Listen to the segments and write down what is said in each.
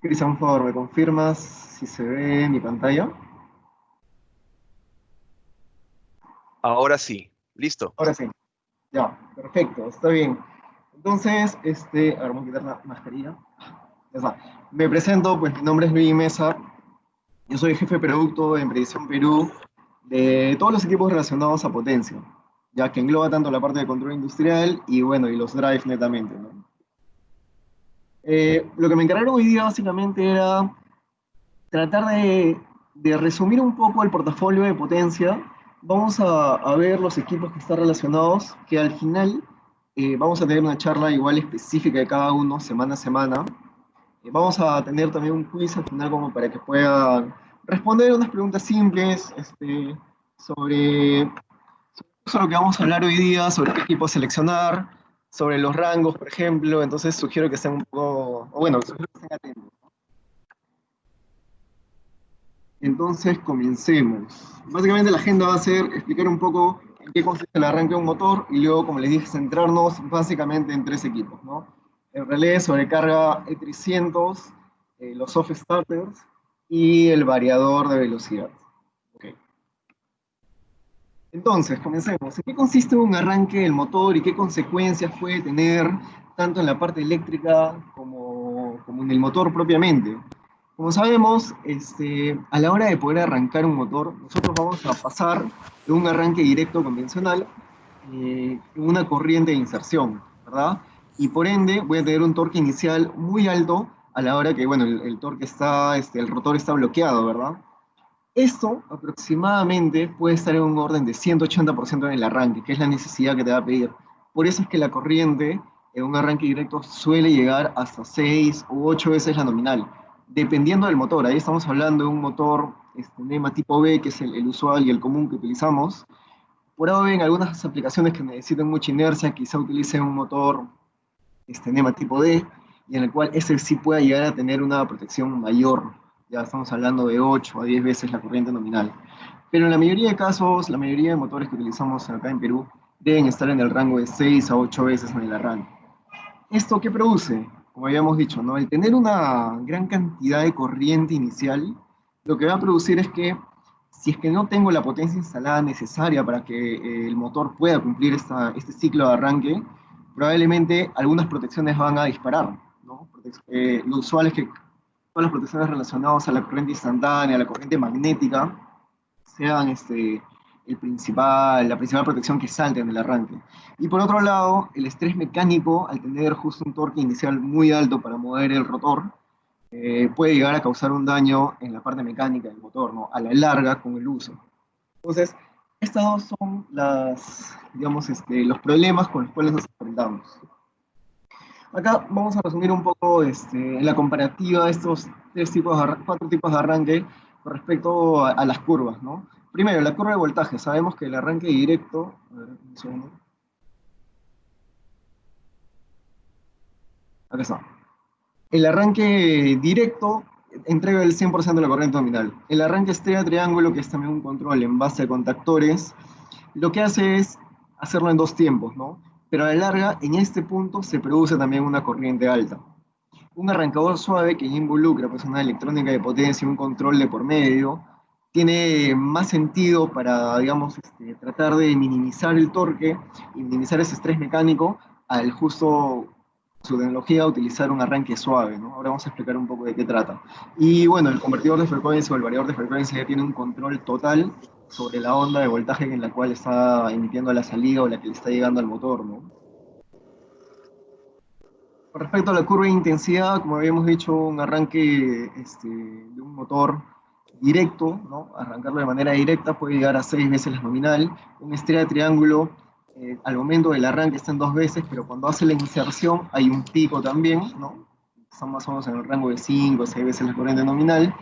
Cristian, por favor, ¿me confirmas si se ve mi pantalla? Ahora sí, listo. Ahora sí, ya, perfecto, está bien. Entonces, ahora vamos a quitar la mascarilla. Ya está. Me presento, pues mi nombre es Luis Mesa, yo soy jefe de producto en Predicción Perú de todos los equipos relacionados a potencia, ya que engloba tanto la parte de control industrial y bueno, y los drives netamente, ¿no? Lo que me encargaron hoy día básicamente era tratar de resumir un poco el portafolio de potencia. Vamos a ver los equipos que están relacionados, que al final vamos a tener una charla igual específica de cada uno, semana a semana. Vamos a tener también un quiz al final como para que puedan responder unas preguntas simples sobre, sobre lo que vamos a hablar hoy día, sobre qué equipo seleccionar, sobre los rangos, por ejemplo. Entonces sugiero que estén un poco, o bueno, sugiero que estén atentos. Entonces, comencemos. Básicamente la agenda va a ser explicar un poco en qué consiste el arranque de un motor y luego, como les dije, centrarnos básicamente en tres equipos, ¿no? El relé, sobrecarga E300, los soft starters y el variador de velocidad. Ok. Entonces, comencemos. ¿En qué consiste un arranque del motor y qué consecuencias puede tener tanto en la parte eléctrica como en el motor propiamente? Como sabemos, a la hora de poder arrancar un motor, nosotros vamos a pasar de un arranque directo convencional en una corriente de inserción, ¿verdad? Y por ende voy a tener un torque inicial muy alto a la hora que, bueno, el torque está, el rotor está bloqueado, ¿verdad? Esto aproximadamente puede estar en un orden de 180% en el arranque, que es la necesidad que te va a pedir. Por eso es que la corriente en un arranque directo suele llegar hasta 6 u 8 veces la nominal, dependiendo del motor. Ahí estamos hablando de un motor NEMA tipo B, que es el usual y el común que utilizamos. Por ahora, en algunas aplicaciones que necesiten mucha inercia, quizá utilicen un motor NEMA tipo D, y en el cual ese sí pueda llegar a tener una protección mayor. Ya estamos hablando de 8 a 10 veces la corriente nominal. Pero en la mayoría de casos, la mayoría de motores que utilizamos acá en Perú deben estar en el rango de 6 a 8 veces en el arranque. ¿Esto qué produce? Como habíamos dicho, ¿no? El tener una gran cantidad de corriente inicial, lo que va a producir es que si es que no tengo la potencia instalada necesaria para que el motor pueda cumplir este ciclo de arranque, probablemente algunas protecciones van a disparar, ¿no? Lo usual es que todas las protecciones relacionadas a la corriente instantánea, a la corriente magnética, sean la principal protección que salte en el arranque. Y por otro lado, el estrés mecánico, al tener justo un torque inicial muy alto para mover el rotor, puede llegar a causar un daño en la parte mecánica del motor, ¿no? A la larga con el uso. Entonces, estas dos son digamos, los problemas con los cuales nos enfrentamos. Acá vamos a resumir un poco la comparativa de estos cuatro tipos de arranque con respecto a las curvas, ¿no? Primero, la curva de voltaje. Sabemos que el arranque directo, a ver, un segundo, acá está. El arranque directo entrega el 100% de la corriente nominal. El arranque estrella triángulo, que es también un control en base a contactores, lo que hace es hacerlo en dos tiempos, ¿no? Pero a la larga, en este punto se produce también una corriente alta. Un arrancador suave que ya involucra pues, una electrónica de potencia y un control de por medio, tiene más sentido para, digamos, tratar de minimizar el torque y minimizar ese estrés mecánico al justo su tecnología utilizar un arranque suave, ¿no? Ahora vamos a explicar un poco de qué trata. Y bueno, el convertidor de frecuencia o el variador de frecuencia ya tiene un control total sobre la onda de voltaje en la cual está emitiendo la salida o la que le está llegando al motor, ¿no? Con respecto a la curva de intensidad, como habíamos dicho, un arranque de un motor directo, ¿no? Arrancarlo de manera directa puede llegar a 6 veces la nominal. Una estrella de triángulo, al momento del arranque está en 2 veces, pero cuando hace la inserción hay un pico también, ¿no? Están más o menos en el rango de 5 o 6 veces la corriente nominal.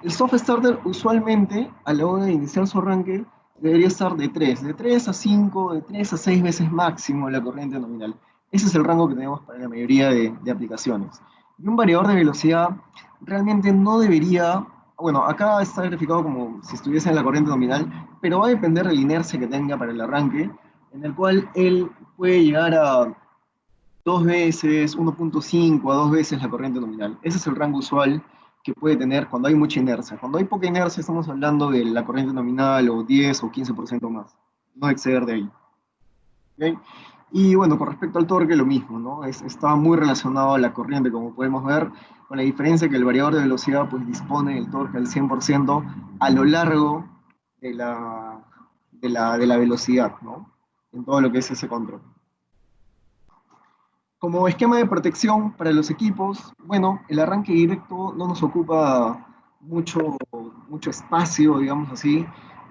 El soft starter usualmente a la hora de iniciar su arranque debería estar de 3 a 5, de 3 a 6 veces máximo la corriente nominal. Ese es el rango que tenemos para la mayoría de aplicaciones. Y un variador de velocidad realmente no debería, bueno, acá está verificado como si estuviese en la corriente nominal, pero va a depender de la inercia que tenga para el arranque, en el cual él puede llegar a 2 veces, 1.5 a 2 veces la corriente nominal. Ese es el rango usual que puede tener cuando hay mucha inercia. Cuando hay poca inercia estamos hablando de la corriente nominal o 10 o 15% más, no exceder de ahí. ¿Okay? Y bueno, con respecto al torque, lo mismo, ¿no? Está muy relacionado a la corriente, como podemos ver, con la diferencia que el variador de velocidad pues, dispone del torque al 100% a lo largo de la velocidad, ¿no? En todo lo que es ese control. Como esquema de protección para los equipos, bueno, el arranque directo no nos ocupa mucho espacio, digamos así,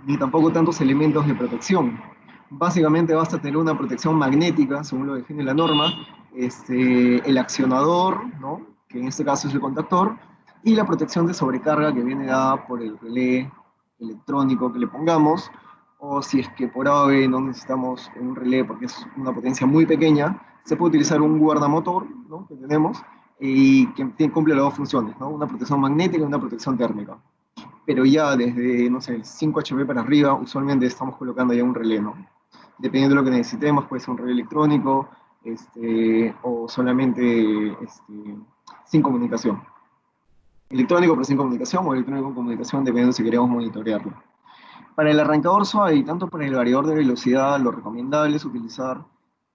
ni tampoco tantos elementos de protección. Básicamente basta tener una protección magnética, según lo define la norma, el accionador, ¿no? Que en este caso es el contactor, y la protección de sobrecarga que viene dada por el relé electrónico que le pongamos, o si es que por AVE no necesitamos un relé porque es una potencia muy pequeña, se puede utilizar un guardamotor, ¿no? Que tenemos y que cumple las dos funciones, ¿no? Una protección magnética y una protección térmica. Pero ya desde, no sé, 5 HP para arriba, usualmente estamos colocando ya un relé, ¿no? Dependiendo de lo que necesitemos, puede ser un relé electrónico o solamente sin comunicación. Electrónico pero sin comunicación o electrónico con comunicación, dependiendo si queremos monitorearlo. Para el arrancador suave y tanto para el variador de velocidad, lo recomendable es utilizar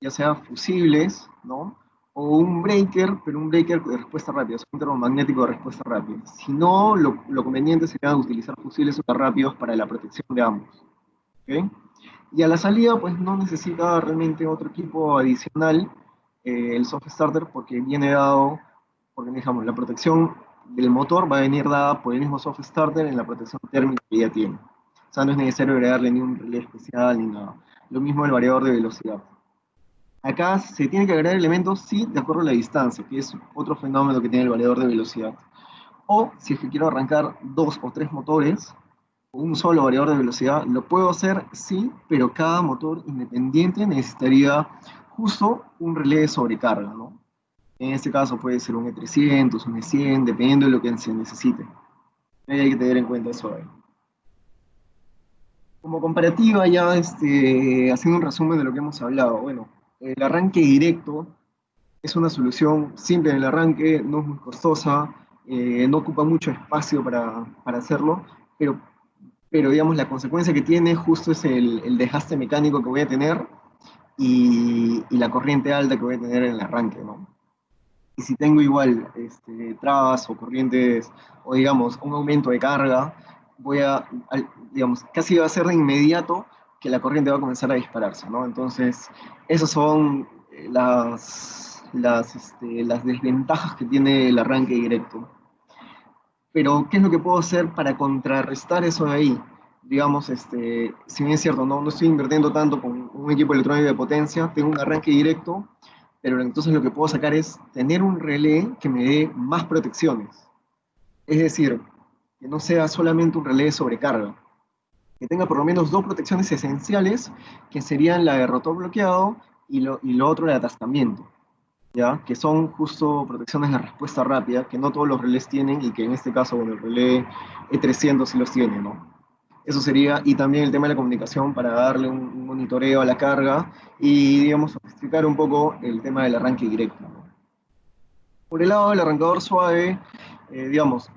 ya sea fusibles, ¿no? O un breaker, pero un breaker de respuesta rápida, es un termomagnético de respuesta rápida. Si no, lo conveniente sería utilizar fusibles super rápidos para la protección de ambos. ¿Okay? Y a la salida, pues no necesita realmente otro equipo adicional, el soft starter, porque viene dado, porque digamos, la protección del motor va a venir dada por el mismo soft starter en la protección térmica que ya tiene. O sea, no es necesario agregarle ni un relé especial ni nada. Lo mismo el variador de velocidad. Acá se tiene que agregar elementos, sí, de acuerdo a la distancia, que es otro fenómeno que tiene el variador de velocidad. O si es que quiero arrancar 2 o 3 motores, un solo variador de velocidad, lo puedo hacer, sí, pero cada motor independiente necesitaría justo un relé de sobrecarga, ¿no? En este caso puede ser un E300, un E100, dependiendo de lo que se necesite. Hay que tener en cuenta eso ahí. Como comparativa, ya haciendo un resumen de lo que hemos hablado, bueno, el arranque directo es una solución simple en el arranque, no es muy costosa, no ocupa mucho espacio para hacerlo, pero digamos la consecuencia que tiene justo es el desgaste mecánico que voy a tener y la corriente alta que voy a tener en el arranque, ¿no? Y si tengo igual trabas o corrientes, o digamos un aumento de carga, digamos, casi va a ser de inmediato que la corriente va a comenzar a dispararse, ¿no? Entonces, esas son las desventajas que tiene el arranque directo. Pero, ¿qué es lo que puedo hacer para contrarrestar eso de ahí? Digamos, si bien es cierto, no estoy invirtiendo tanto con un equipo electrónico de potencia, tengo un arranque directo, pero entonces lo que puedo sacar es tener un relé que me dé más protecciones. Es decir, que no sea solamente un relé de sobrecarga, que tenga por lo menos dos protecciones esenciales, que serían la de rotor bloqueado y lo otro de atascamiento. ¿Ya? Que son justo protecciones de respuesta rápida, que no todos los relés tienen y que en este caso, bueno, el relé E300 sí los tiene, ¿no? Eso sería, y también el tema de la comunicación para darle un monitoreo a la carga y, digamos, sofisticar un poco el tema del arranque directo, ¿no? Por el lado del arrancador suave, digamos,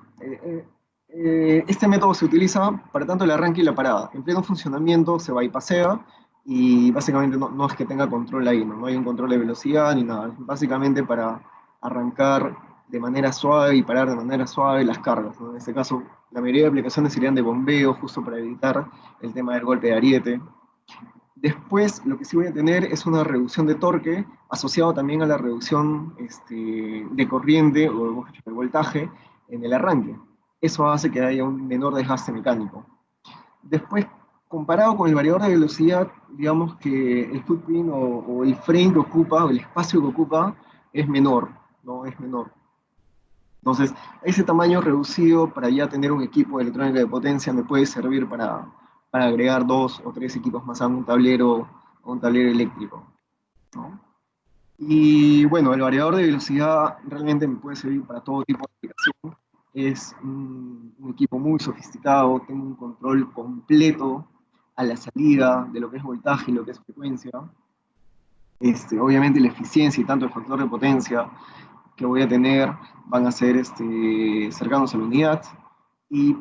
este método se utiliza para tanto el arranque y la parada. En pleno funcionamiento se bypassea y básicamente no es que tenga control ahí, ¿no? No hay un control de velocidad ni nada. Es básicamente para arrancar de manera suave y parar de manera suave las cargas, ¿no? En este caso, la mayoría de aplicaciones serían de bombeo, justo para evitar el tema del golpe de ariete. Después, lo que sí voy a tener es una reducción de torque asociado también a la reducción de corriente o de voltaje en el arranque. Eso hace que haya un menor desgaste mecánico. Después, comparado con el variador de velocidad, digamos que el footprint o el frame que ocupa, o el espacio que ocupa, es menor, ¿no? Es menor. Entonces, ese tamaño reducido para ya tener un equipo de electrónica de potencia me puede servir para agregar dos o tres equipos más a un tablero eléctrico, ¿no? Y bueno, el variador de velocidad realmente me puede servir para todo tipo de aplicación. Es un equipo muy sofisticado, tengo un control completo a la salida de lo que es voltaje y lo que es frecuencia. obviamente la eficiencia y tanto el factor de potencia que voy a tener van a ser cercanos a la unidad.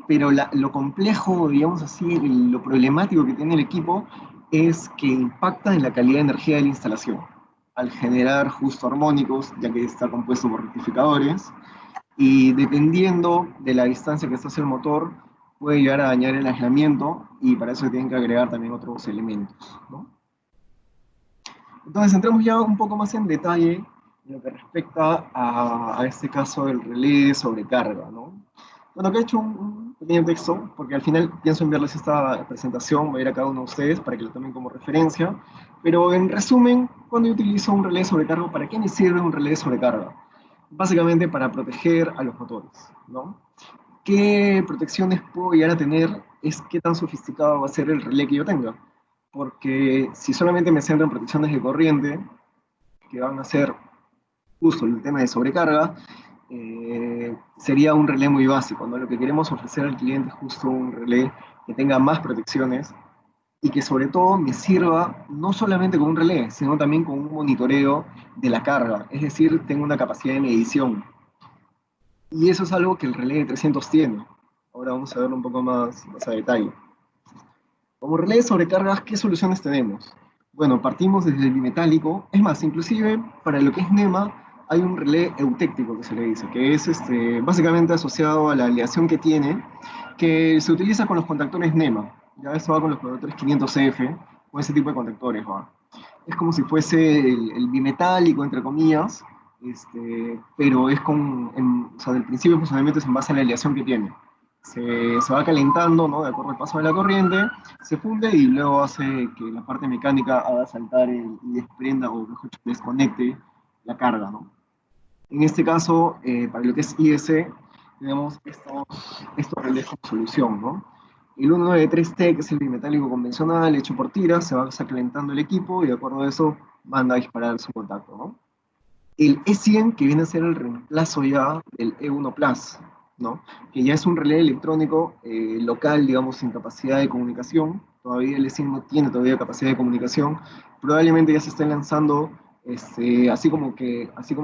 Pero lo complejo, digamos así, lo problemático que tiene el equipo es que impacta en la calidad de energía de la instalación, al generar justo armónicos, ya que está compuesto por rectificadores, y dependiendo de la distancia que está hacia el motor, puede llegar a dañar el aislamiento, y para eso tienen que agregar también otros elementos, ¿no? Entonces entramos ya un poco más en detalle en lo que respecta a este caso del relé de sobrecarga, ¿no? Bueno, acá he hecho un pequeño texto, porque al final pienso enviarles esta presentación, voy a ir a cada uno de ustedes para que lo tomen como referencia, pero en resumen, cuando yo utilizo un relé de sobrecarga, ¿para qué me sirve un relé de sobrecarga? Básicamente para proteger a los motores, ¿no? ¿Qué protecciones puedo llegar a tener? Es qué tan sofisticado va a ser el relé que yo tenga, porque si solamente me centro en protecciones de corriente, que van a ser justo el tema de sobrecarga, sería un relé muy básico, ¿no? Lo que queremos ofrecer al cliente es justo un relé que tenga más protecciones y que sobre todo me sirva no solamente con un relé, sino también con un monitoreo de la carga, es decir, tengo una capacidad de medición. Y eso es algo que el relé de 300 tiene. Ahora vamos a verlo un poco más a detalle. Como relé de sobrecargas, ¿qué soluciones tenemos? Bueno, partimos desde el bimetálico. Es más, inclusive para lo que es NEMA, hay un relé eutéctico que se le dice, que es básicamente asociado a la aleación que tiene, que se utiliza con los contactores NEMA. Ya esto va con los contactores 500F, o ese tipo de contactores, va. Es como si fuese el bimetálico, entre comillas, pero es o sea, el principio de funcionamiento es en base a la aleación que tiene. Se va calentando, ¿no? De acuerdo al paso de la corriente, se funde y luego hace que la parte mecánica haga saltar y desprenda, o mejor dicho, desconecte la carga, ¿no? En este caso, para lo que es IS, tenemos estos relés como solución, ¿no? El 193T, que es el bimetálico convencional, hecho por tiras, se va calentando el equipo y de acuerdo a eso manda a disparar su contacto, ¿no? El E100, que viene a ser el reemplazo ya del E1 Plus, ¿no? Que ya es un relé electrónico local, digamos, sin capacidad de comunicación. Todavía el E100 no tiene todavía capacidad de comunicación. Probablemente ya se estén lanzando, así como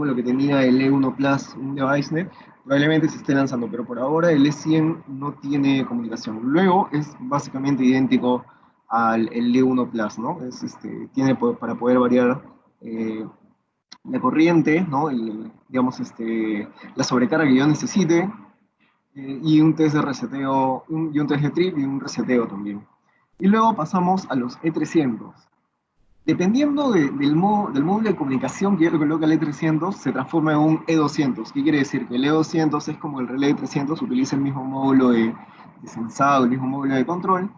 lo que tenía el E1 Plus, un DeviceNet, probablemente se esté lanzando, pero por ahora el E100 no tiene comunicación. Luego es básicamente idéntico al el E1 Plus, ¿no? Tiene para poder variar la corriente, ¿no? Digamos, la sobrecarga que yo necesite, y un test de reseteo, y un test de trip y un reseteo también. Y luego pasamos a los E300. Dependiendo del módulo de comunicación que yo le coloque al E300, se transforma en un E200. ¿Qué quiere decir? Que el E200 es como el relé E300, utiliza el mismo módulo de sensado, el mismo módulo de control,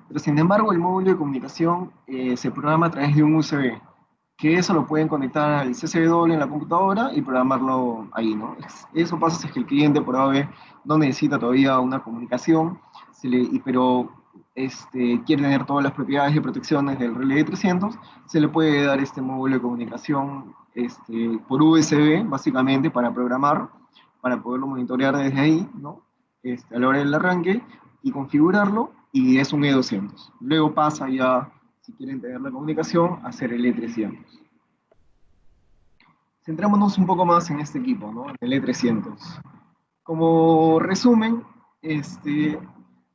pero sin embargo el módulo de comunicación se programa a través de un USB, que eso lo pueden conectar al CCW en la computadora y programarlo ahí, ¿no? Eso pasa si es que el cliente por AV no necesita todavía una comunicación, pero quiere tener todas las propiedades y protecciones del relé de 300, se le puede dar este módulo de comunicación por USB, básicamente, para programar, para poderlo monitorear desde ahí, ¿no? A la hora del arranque, y configurarlo, y es un E200. Luego pasa ya, si quieren tener la comunicación, a hacer el E300. Centrémonos un poco más en este equipo, ¿no? En el E300. Como resumen,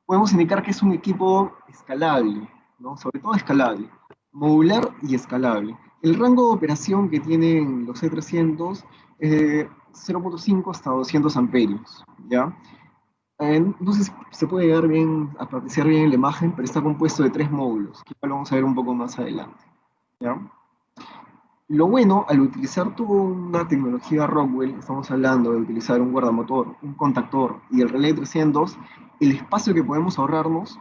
podemos indicar que es un equipo escalable, ¿no? Sobre todo escalable, modular y escalable. El rango de operación que tienen los E300 es de 0.5 hasta 200 amperios, ¿ya? No sé si se puede llegar bien, a apreciar bien en la imagen, pero está compuesto de tres módulos, que ya lo vamos a ver un poco más adelante, ¿ya? Lo bueno, al utilizar toda una tecnología Rockwell, estamos hablando de utilizar un guardamotor, un contactor y el relé 300, el espacio que podemos ahorrarnos,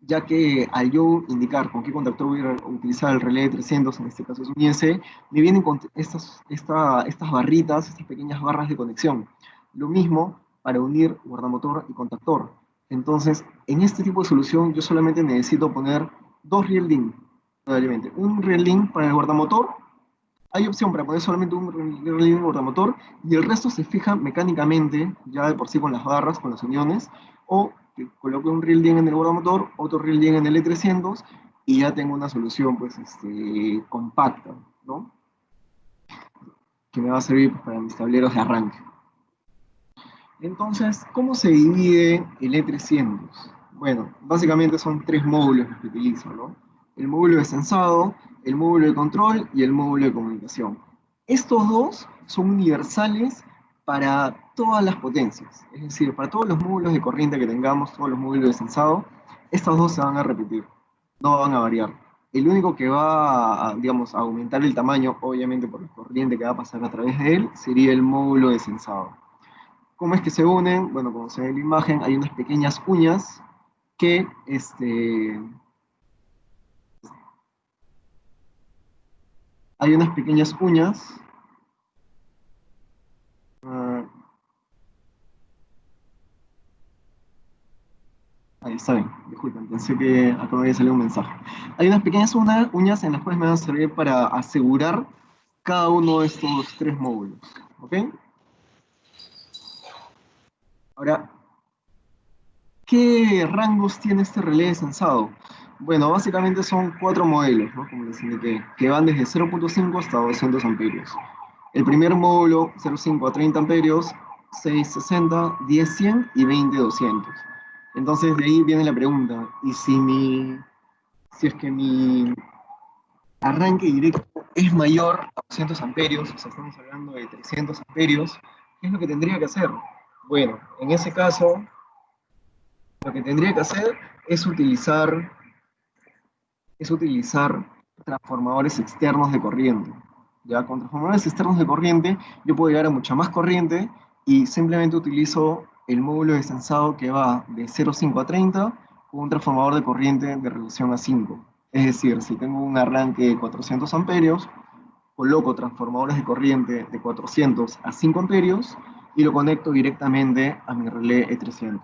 ya que al yo indicar con qué contactor voy a utilizar el relé 300, en este caso es un IS, me vienen con estas barritas, estas pequeñas barras de conexión. Lo mismo para unir guardamotor y contactor. Entonces, en este tipo de solución, yo solamente necesito poner dos real link, probablemente. Un real link para el guardamotor. Hay opción para poner solamente un relé motor y el resto se fija mecánicamente, ya de por sí con las barras, con las uniones, o que coloque un reel en el motor, otro reel en el E300 y ya tengo una solución pues, compacta, ¿no? que me va a servir pues, para mis tableros de arranque. Entonces, ¿cómo se divide el E300? Bueno, básicamente son tres módulos los que utilizo, ¿no? El módulo de sensado, el módulo de control y el módulo de comunicación. Estos dos son universales para todas las potencias, es decir, para todos los módulos de corriente que tengamos, todos los módulos de sensado, estos dos se van a repetir, no van a variar. El único que va a, digamos, a aumentar el tamaño, obviamente por la corriente que va a pasar a través de él, sería el módulo de sensado. ¿Cómo es que se unen? Bueno, como se ve en la imagen, hay unas pequeñas uñas que, hay unas pequeñas uñas, ah, ahí está bien, disculpen, pensé que acá me había salido un mensaje. Hay unas pequeñas uñas en las cuales me van a servir para asegurar cada uno de estos tres módulos, ¿ok? Ahora, ¿qué rangos tiene este relé de sensado? Bueno, básicamente son cuatro modelos, ¿no? Como les indiqué, que van desde 0.5 hasta 200 amperios. El primer módulo, 0.5 a 30 amperios, 660, 10, 100 y 20, 200. Entonces de ahí viene la pregunta, ¿y si es que mi arranque directo es mayor a 200 amperios, o sea, estamos hablando de 300 amperios, ¿qué es lo que tendría que hacer? Bueno, en ese caso, lo que tendría que hacer es utilizar transformadores externos de corriente. Ya con transformadores externos de corriente yo puedo llegar a mucha más corriente y simplemente utilizo el módulo de sensado que va de 0,5 a 30 con un transformador de corriente de relación a 5. Es decir, si tengo un arranque de 400 amperios, coloco transformadores de corriente de 400 a 5 amperios y lo conecto directamente a mi relé E300.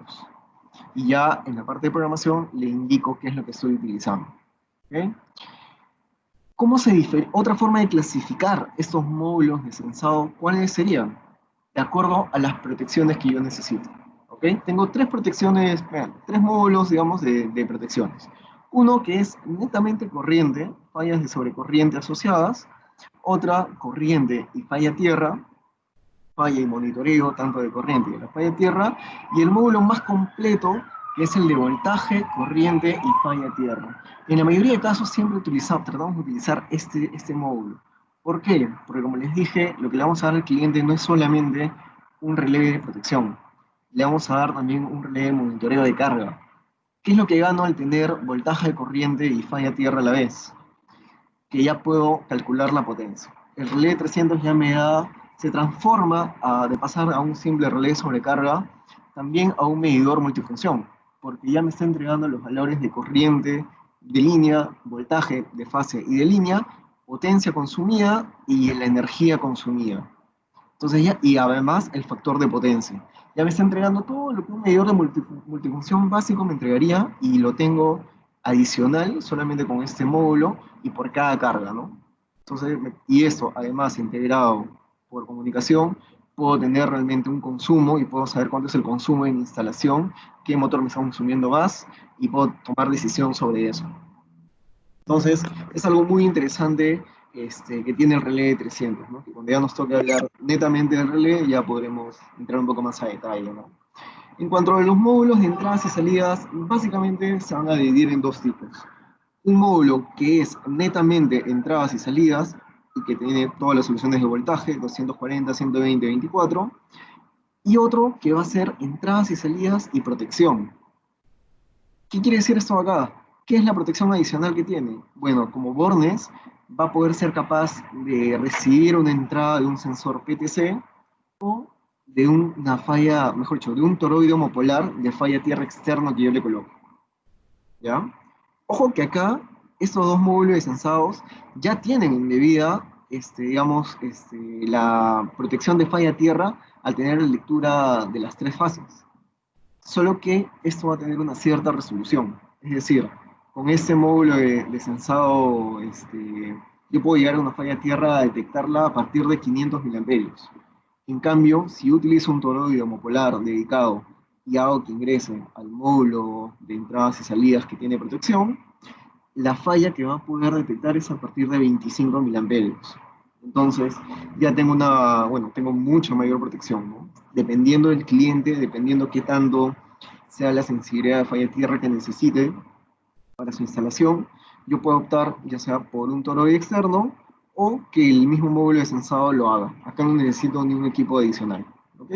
Y ya en la parte de programación le indico qué es lo que estoy utilizando. ¿Okay? Otra forma de clasificar estos módulos de sensado, ¿cuáles serían? De acuerdo a las protecciones que yo necesito. ¿Ok? Tengo tres protecciones, tres módulos, digamos, de protecciones. Uno que es netamente corriente, fallas de sobrecorriente asociadas. Otra, corriente y falla tierra, falla y monitoreo tanto de corriente y de la falla tierra. Y el módulo más completo, que es el de voltaje, corriente y falla tierra. En la mayoría de casos siempre tratamos de utilizar este módulo. ¿Por qué? Porque como les dije, lo que le vamos a dar al cliente no es solamente un relé de protección, le vamos a dar también un relé de monitoreo de carga. ¿Qué es lo que gano al tener voltaje, corriente y falla tierra a la vez? Que ya puedo calcular la potencia. El relé de 300 ya se transforma de pasar a un simple relé de sobrecarga también a un medidor multifunción, porque ya me está entregando los valores de corriente, de línea, voltaje de fase y de línea, potencia consumida y la energía consumida. Entonces ya, y además el factor de potencia. Ya me está entregando todo lo que un medidor de multifunción básico me entregaría y lo tengo adicional solamente con este módulo y por cada carga, ¿no? Entonces, y eso además integrado por comunicación, puedo tener realmente un consumo y puedo saber cuánto es el consumo en instalación, qué motor me está consumiendo más y puedo tomar decisión sobre eso. Entonces, es algo muy interesante que tiene el relé de 300, ¿no? Que cuando ya nos toque hablar netamente del relé, ya podremos entrar un poco más a detalle, ¿no? En cuanto a los módulos de entradas y salidas, básicamente se van a dividir en dos tipos. Un módulo que es netamente entradas y salidas, y que tiene todas las soluciones de voltaje, 240, 120, 24, y otro que va a ser entradas y salidas y protección. ¿Qué quiere decir esto acá? ¿Qué es la protección adicional que tiene? Bueno, como Bornes va a poder ser capaz de recibir una entrada de un sensor PTC o de una falla, mejor dicho, de un toroide homopolar de falla tierra externo que yo le coloco. ¿Ya? Ojo que acá estos dos módulos de sensados ya tienen embebida, digamos, la protección de falla tierra al tener la lectura de las tres fases. Solo que esto va a tener una cierta resolución. Es decir, con este módulo de sensado, yo puedo llegar a una falla tierra a detectarla a partir de 500 miliamperios. En cambio, si yo utilizo un toroide homopolar dedicado y hago que ingrese al módulo de entradas y salidas que tiene protección, la falla que va a poder detectar es a partir de 25 miliamperios. Entonces, ya tengo bueno, tengo mucha mayor protección, ¿no? Dependiendo del cliente, dependiendo qué tanto sea la sensibilidad de falla tierra que necesite para su instalación, yo puedo optar ya sea por un toroide externo o que el mismo módulo de sensado lo haga. Acá no necesito ni un equipo adicional, ¿ok?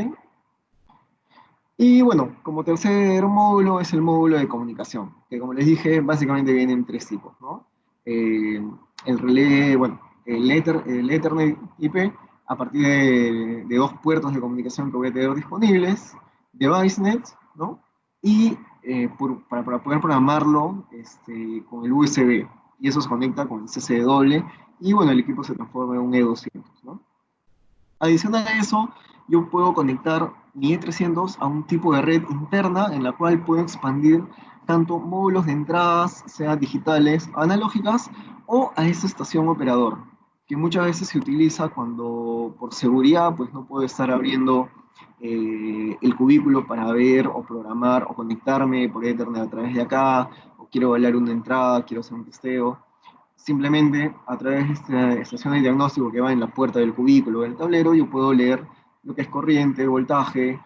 Y bueno, como tercer módulo es el módulo de comunicación, que como les dije, básicamente vienen tres tipos, ¿no? Eh, el relé, bueno, el Ethernet IP a partir de dos puertos de comunicación que voy a tener disponibles, DeviceNet, ¿no? Y para poder programarlo con el USB, y eso se conecta con el CCW, y bueno, el equipo se transforma en un E200, ¿no? Adicional a eso, yo puedo conectar mi E300 a un tipo de red interna en la cual puedo expandir tanto módulos de entradas, sean digitales, analógicas, o a esta estación operador, que muchas veces se utiliza cuando por seguridad pues no puedo estar abriendo el cubículo para ver o programar o conectarme por Ethernet a través de acá, o quiero bailar una entrada, quiero hacer un testeo. Simplemente a través de esta estación de diagnóstico que va en la puerta del cubículo o del tablero, yo puedo leer lo que es corriente, voltaje,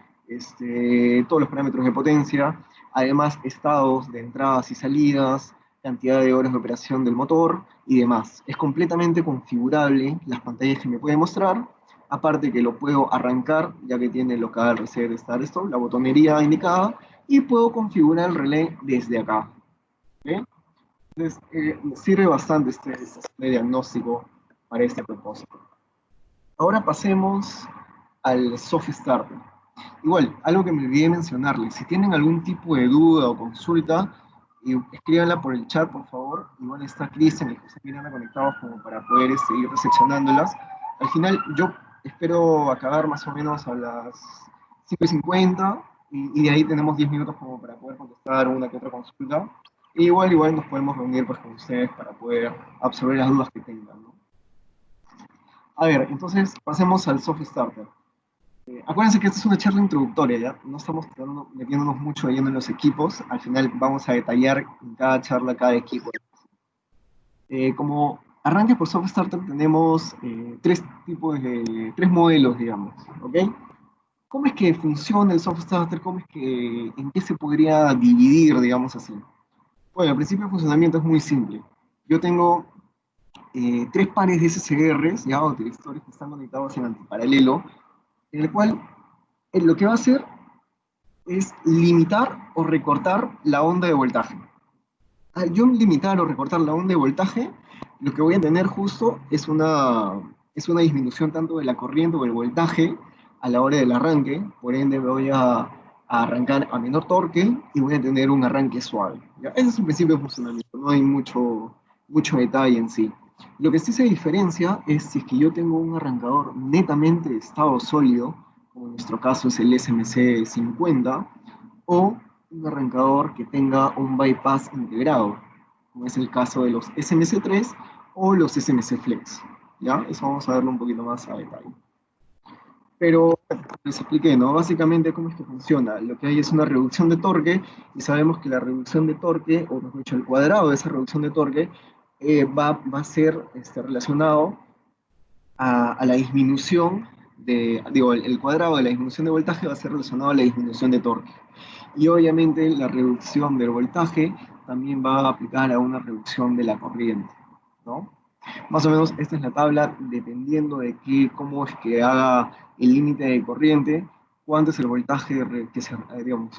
todos los parámetros de potencia, además estados de entradas y salidas, cantidad de horas de operación del motor y demás. Es completamente configurable las pantallas que me puede mostrar, aparte que lo puedo arrancar, ya que tiene local, reset, start, stop, la botonería indicada, y puedo configurar el relé desde acá. ¿Okay? Entonces, sirve bastante esta estación de diagnóstico para este propósito. Ahora pasemos al soft starter. Igual, algo que me olvidé mencionarles, si tienen algún tipo de duda o consulta, escríbanla por el chat, por favor. Igual está Cristian y José Miranda conectados como para poder ir recepcionándolas. Al final, yo espero acabar más o menos a las 5:50 y de ahí tenemos 10 minutos como para poder contestar una que otra consulta. Igual nos podemos reunir pues, con ustedes para poder absorber las dudas que tengan, ¿no? A ver, entonces pasemos al soft starter. Acuérdense que esta es una charla introductoria, ¿ya? No estamos metiéndonos mucho lleno en los equipos. Al final vamos a detallar en cada charla, cada equipo. Como arranque por soft starter tenemos tres modelos, digamos, ¿ok? ¿Cómo es que funciona el soft starter? ¿En qué se podría dividir, digamos así? Bueno, el principio de funcionamiento es muy simple. Yo tengo tres pares de SCRs, ya, o directores que están conectados en antiparalelo, en el cual lo que va a hacer es limitar o recortar la onda de voltaje. Al yo limitar o recortar la onda de voltaje, lo que voy a tener justo es una disminución tanto de la corriente o del voltaje a la hora del arranque, por ende voy a arrancar a menor torque y voy a tener un arranque suave. ¿Ya? Ese es el principio de funcionamiento, no hay mucho detalle en sí. Lo que sí se diferencia es si es que yo tengo un arrancador netamente de estado sólido, como en nuestro caso es el SMC 50, o un arrancador que tenga un bypass integrado, como es el caso de los SMC3 o los SMC Flex. ¿Ya? Eso vamos a verlo un poquito más a detalle. Pero les expliqué, ¿no? Básicamente cómo es que funciona. Lo que hay es una reducción de torque y sabemos que la reducción de torque, o mejor dicho, el cuadrado de esa reducción de torque, va a ser relacionado a la disminución el cuadrado de la disminución de voltaje va a ser relacionado a la disminución de torque. Y obviamente la reducción del voltaje también va a aplicar a una reducción de la corriente, ¿no? Más o menos esta es la tabla dependiendo de cómo es que haga el límite de corriente, cuánto es el voltaje,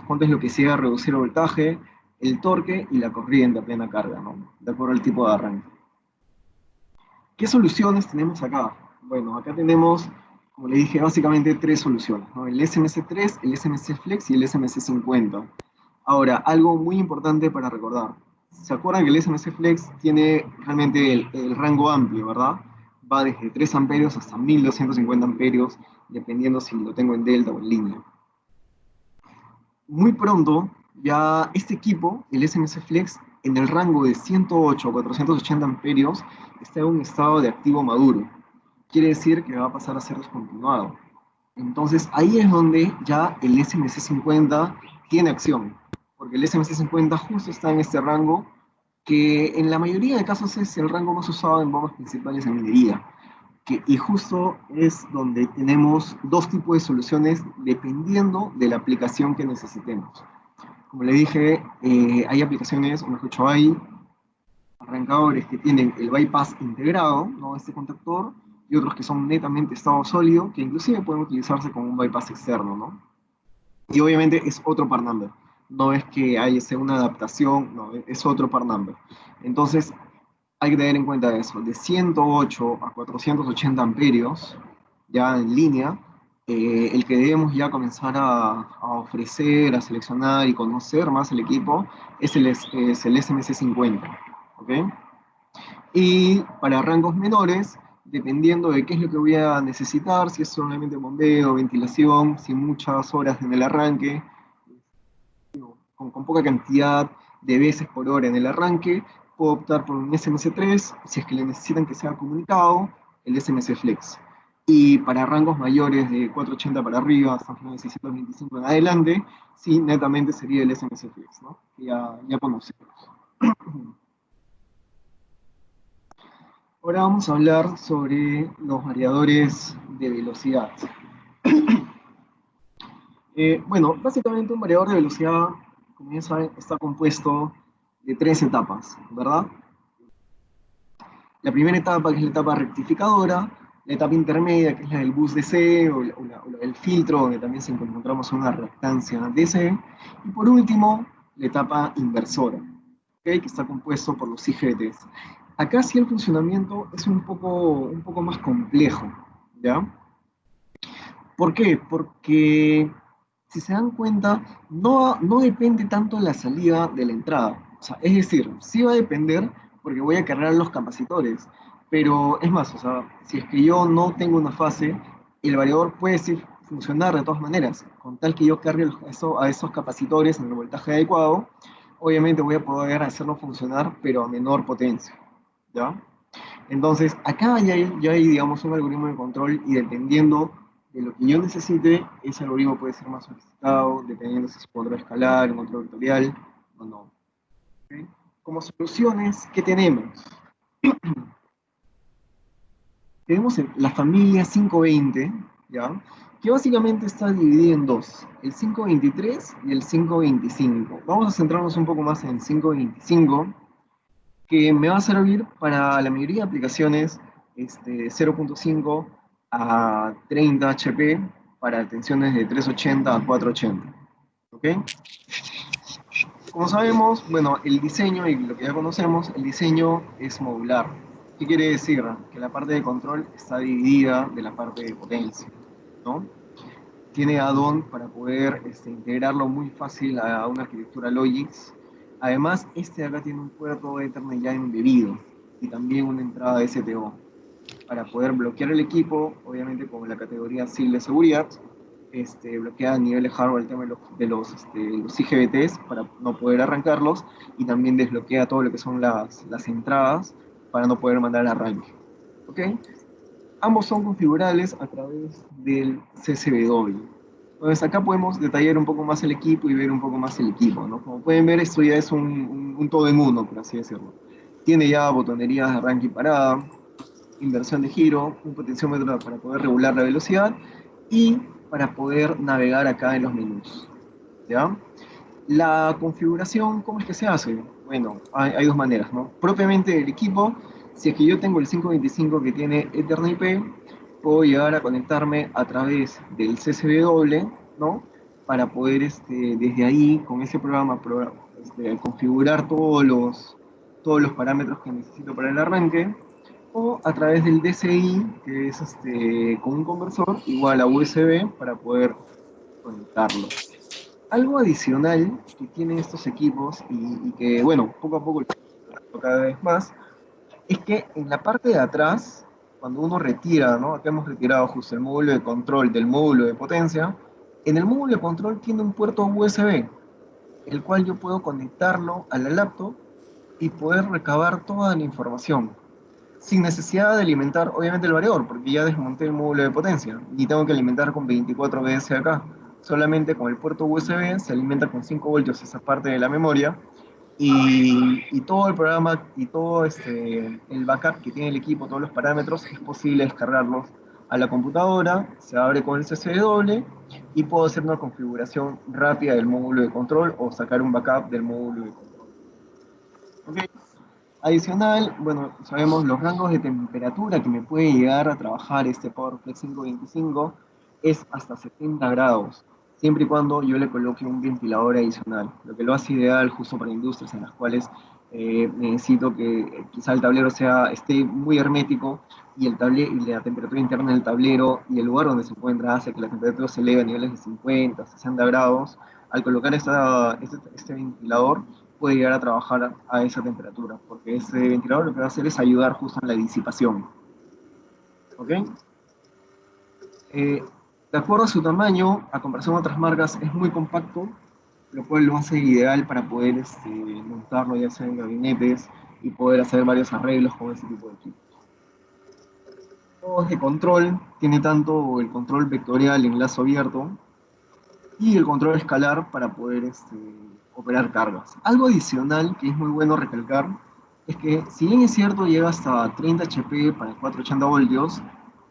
cuánto es lo que se va a reducir el voltaje, el torque y la corriente a plena carga, ¿no? De acuerdo al tipo de arranque. ¿Qué soluciones tenemos acá? Bueno, acá tenemos, como le dije, básicamente tres soluciones, ¿no? El SMC3, el SMC Flex y el SMC 50. Ahora, algo muy importante para recordar. ¿Se acuerdan que el SMC Flex tiene realmente el rango amplio, ¿verdad? Va desde 3 amperios hasta 1250 amperios, dependiendo si lo tengo en delta o en línea. Muy pronto, ya este equipo, el SMC Flex, en el rango de 108 a 480 amperios, está en un estado de activo maduro. Quiere decir que va a pasar a ser descontinuado. Entonces ahí es donde ya el SMC 50 tiene acción, porque el SMC 50 justo está en este rango, que en la mayoría de casos es el rango más usado en bombas principales en minería. Y justo es donde tenemos dos tipos de soluciones dependiendo de la aplicación que necesitemos. Como le dije, hay aplicaciones, o mejor dicho, hay arrancadores que tienen el bypass integrado, ¿no? Este contactor, y otros que son netamente estado sólido, que inclusive pueden utilizarse como un bypass externo, ¿no? Y obviamente es otro part number. No es que haya una adaptación, no, es otro part number. Entonces, hay que tener en cuenta eso. De 108 a 480 amperios, ya en línea, el que debemos ya comenzar a ofrecer, a seleccionar y conocer más el equipo es el SMC50. ¿Ok? Y para rangos menores, dependiendo de qué es lo que voy a necesitar, si es solamente bombeo, ventilación, si muchas horas en el arranque, con poca cantidad de veces por hora en el arranque, puedo optar por un SMC3, si es que le necesitan que sea comunicado, el SMC Flex. Y para rangos mayores de 480 para arriba, hasta 625 en adelante, sí, netamente sería el SMC Flex, ¿no? Que ya conocemos. Ahora vamos a hablar sobre los variadores de velocidad. Bueno, básicamente un variador de velocidad, como ya saben, está compuesto de tres etapas, ¿verdad? La primera etapa, que es la etapa rectificadora, la etapa intermedia, que es la del bus DC, o la del filtro, donde también se encontramos una reactancia DC, y por último, la etapa inversora, ¿okay? Que está compuesto por los IGBTs. Acá sí el funcionamiento es un poco más complejo, ¿ya? ¿Por qué? Porque, si se dan cuenta, no depende tanto de la salida de la entrada. O sea, es decir, sí va a depender porque voy a cargar los capacitores, pero es más, o sea, si es que yo no tengo una fase, el variador puede sí funcionar de todas maneras, con tal que yo cargue a esos capacitores en el voltaje adecuado, obviamente voy a poder hacerlo funcionar, pero a menor potencia, ¿ya? Entonces, acá ya hay, digamos, un algoritmo de control y dependiendo de lo que yo necesite, ese algoritmo puede ser más sofisticado, dependiendo si es un control escalar, un control vectorial o no. ¿Okay? Como soluciones, ¿qué tenemos? Tenemos la familia 520, ¿ya? Que básicamente está dividida en dos, el 523 y el 525. Vamos a centrarnos un poco más en el 525, que me va a servir para la mayoría de aplicaciones 0.5 a 30 HP para tensiones de 380 a 480. ¿Ok? Como sabemos, bueno, el diseño y lo que ya conocemos, el diseño es modular. ¿Qué quiere decir? Que la parte de control está dividida de la parte de potencia, ¿no? Tiene add-on para poder integrarlo muy fácil a una arquitectura Logix. Además, este de acá tiene un puerto Ethernet ya embebido y también una entrada STO para poder bloquear el equipo, obviamente con la categoría SIL de seguridad, bloquea a nivel de hardware el tema los IGBTs para no poder arrancarlos y también desbloquea todo lo que son las entradas para no poder mandar arranque. ¿Ok? Ambos son configurables a través del CCW. Entonces acá podemos detallar un poco más el equipo y ver un poco más el equipo, ¿no? Como pueden ver, esto ya es un todo en uno, por así decirlo. Tiene ya botonerías de arranque y parada, inversión de giro, un potenciómetro para poder regular la velocidad y para poder navegar acá en los menús, ¿ya? La configuración, ¿cómo es que se hace? Bueno, hay dos maneras, ¿no? Propiamente el equipo, si es que yo tengo el 525 que tiene Ethernet IP, puedo llegar a conectarme a través del CCW, ¿no? Para poder desde ahí, con ese programa, configurar todos los parámetros que necesito para el arranque, o a través del DCI, que es con un conversor igual a USB para poder conectarlo. Algo adicional que tienen estos equipos y que, bueno, poco a poco cada vez más, es que en la parte de atrás, cuando uno retira, ¿no? Acá hemos retirado justo el módulo de control del módulo de potencia, en el módulo de control tiene un puerto USB, el cual yo puedo conectarlo a la laptop y poder recabar toda la información, sin necesidad de alimentar, obviamente, el variador, porque ya desmonté el módulo de potencia, y tengo que alimentar con 24 BS acá. Solamente con el puerto USB se alimenta con 5 voltios esa parte de la memoria, y todo el programa y todo el backup que tiene el equipo, todos los parámetros, es posible descargarlos a la computadora, se abre con el CSW y puedo hacer una configuración rápida del módulo de control o sacar un backup del módulo de control. ¿Ok? Adicional, bueno, sabemos los rangos de temperatura que me puede llegar a trabajar este PowerFlex 525 es hasta 70 grados, siempre y cuando yo le coloque un ventilador adicional, lo que lo hace ideal justo para industrias en las cuales necesito que quizá el tablero esté muy hermético y, y la temperatura interna del tablero y el lugar donde se encuentra hace que la temperatura se eleve a niveles de 50, 60 grados. Al colocar este ventilador, puede llegar a trabajar a esa temperatura, porque ese ventilador lo que va a hacer es ayudar justo en la disipación. ¿Ok? De acuerdo a su tamaño, a comparación de otras marcas, es muy compacto, lo cual lo hace ideal para poder montarlo ya sea en gabinetes y poder hacer varios arreglos con ese tipo de equipo. Modos de control, tiene tanto el control vectorial en lazo abierto y el control escalar para poder operar cargas. Algo adicional que es muy bueno recalcar es que, si bien es cierto, llega hasta 30 HP para 480 voltios,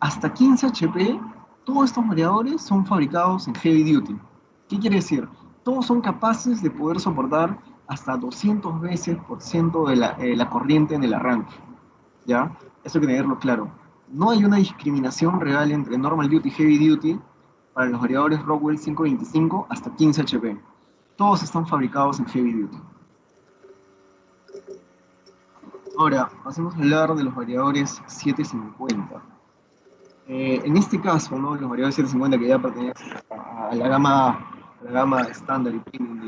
hasta 15 HP, todos estos variadores son fabricados en heavy duty. ¿Qué quiere decir? Todos son capaces de poder soportar hasta 200 veces por ciento de la corriente en el arranque. ¿Ya? Eso hay que tenerlo claro. No hay una discriminación real entre normal duty y heavy duty para los variadores Rockwell 525 hasta 15 HP. Todos están fabricados en heavy duty. Ahora, pasemos a hablar de los variadores 750. En este caso, ¿no? Los variadores 750 que ya pertenecen a la gama estándar y premium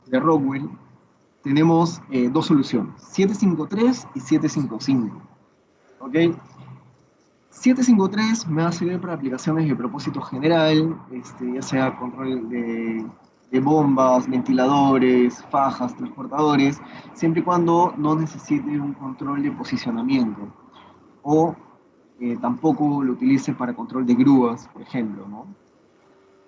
de Rockwell, tenemos dos soluciones, 753 y 755. ¿Ok? 753 me va a servir para aplicaciones de propósito general, ya sea control de bombas, ventiladores, fajas, transportadores, siempre y cuando no necesite un control de posicionamiento. O tampoco lo utilice para control de grúas, por ejemplo, ¿no?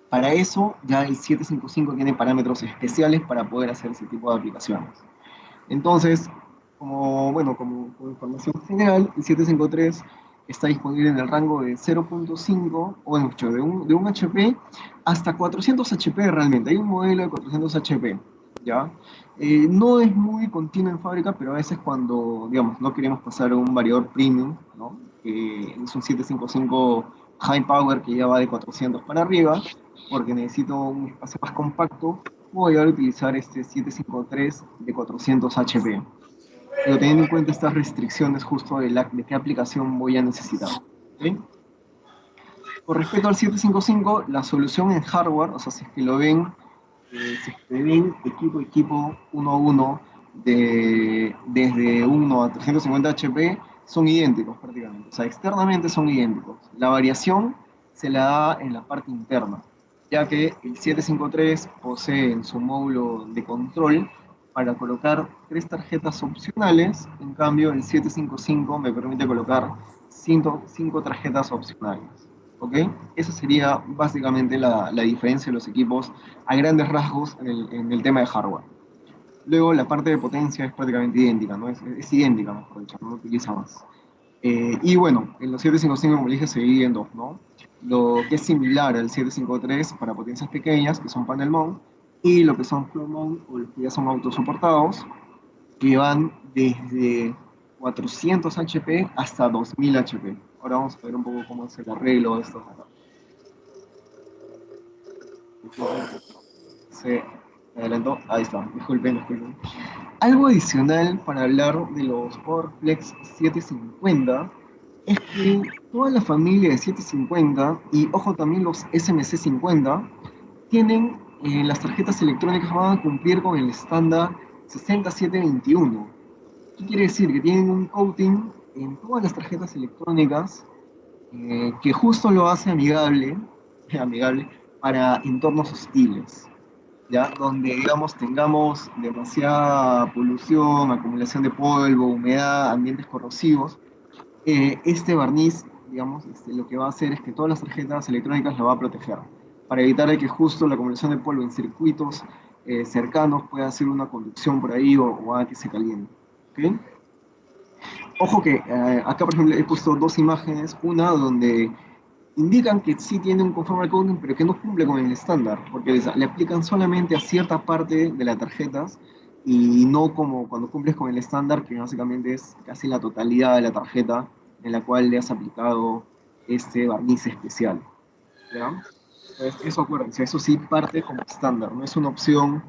Para eso ya el 755 tiene parámetros especiales para poder hacer ese tipo de aplicaciones. Entonces, como información general, el 753 está disponible en el rango de 0.5, o bueno, de un HP hasta 400 HP realmente. Hay un modelo de 400 HP, ¿ya? No es muy continuo en fábrica, pero a veces cuando, digamos, no queremos pasar a un variador premium, ¿no? Es un 755 high power que ya va de 400 para arriba, porque necesito un espacio más compacto, voy a utilizar este 753 de 400 HP. Pero teniendo en cuenta estas restricciones justo de qué aplicación voy a necesitar. ¿Sí? Con respecto al 755, la solución en hardware, o sea, si es que lo ven, si es que ven equipo uno a uno, desde 1 a 350 HP, son idénticos prácticamente. O sea, externamente son idénticos. La variación se la da en la parte interna, ya que el 753 posee en su módulo de control para colocar 3 tarjetas opcionales, en cambio el 755 me permite colocar 5 tarjetas opcionales. ¿Ok? Esa sería básicamente la diferencia de los equipos a grandes rasgos en el tema de hardware. Luego la parte de potencia es prácticamente idéntica, ¿no? Es idéntica, mejor dicho, no utiliza más. Y bueno, en los 755, como dije, se divide en dos, ¿no? Lo que es similar al 753 para potencias pequeñas, que son panel mount, y lo que son floor mount, o los que ya son autosoportados, que van desde 400 HP hasta 2000 HP. Ahora vamos a ver un poco cómo es el arreglo de estos acá. Se adelantó, ahí está, disculpen. Algo adicional para hablar de los PowerFlex 750 es que toda la familia de 750, y ojo también los SMC 50, tienen las tarjetas electrónicas van a cumplir con el estándar 6721. ¿Qué quiere decir? Que tienen un coating en todas las tarjetas electrónicas que justo lo hace amigable para entornos hostiles, ¿ya? Donde, digamos, tengamos demasiada polución, acumulación de polvo, humedad, ambientes corrosivos. Este barniz, digamos, lo que va a hacer es que todas las tarjetas electrónicas la va a proteger, para evitar que justo la acumulación de polvo en circuitos cercanos pueda hacer una conducción por ahí o haga que se caliente. ¿Ok? Ojo que acá, por ejemplo, he puesto dos imágenes, una donde indican que sí tiene un conformal coding, pero que no cumple con el estándar, porque le aplican solamente a cierta parte de las tarjetas y no como cuando cumples con el estándar, que básicamente es casi la totalidad de la tarjeta en la cual le has aplicado este barniz especial. ¿Ya? Entonces, eso acuérdense, eso sí parte como estándar, no es una opción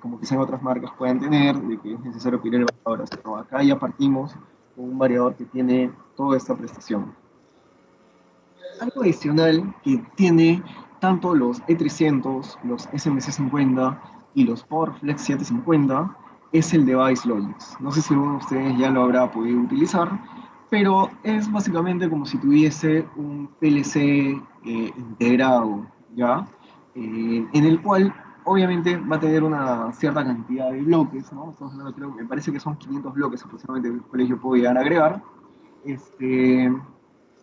como quizá en otras marcas puedan tener, de que es necesario pedir el variador. No, acá ya partimos con un variador que tiene toda esta prestación. Algo adicional que tiene tanto los E300, los SMC50 y los PowerFlex 750 es el Device Logix. No sé si alguno de ustedes ya lo habrá podido utilizar, pero es básicamente como si tuviese un PLC integrado, ¿ya? En el cual obviamente va a tener una cierta cantidad de bloques, ¿no? Estamos hablando, me parece que son 500 bloques aproximadamente, los cuales yo puedo llegar a agregar. Este,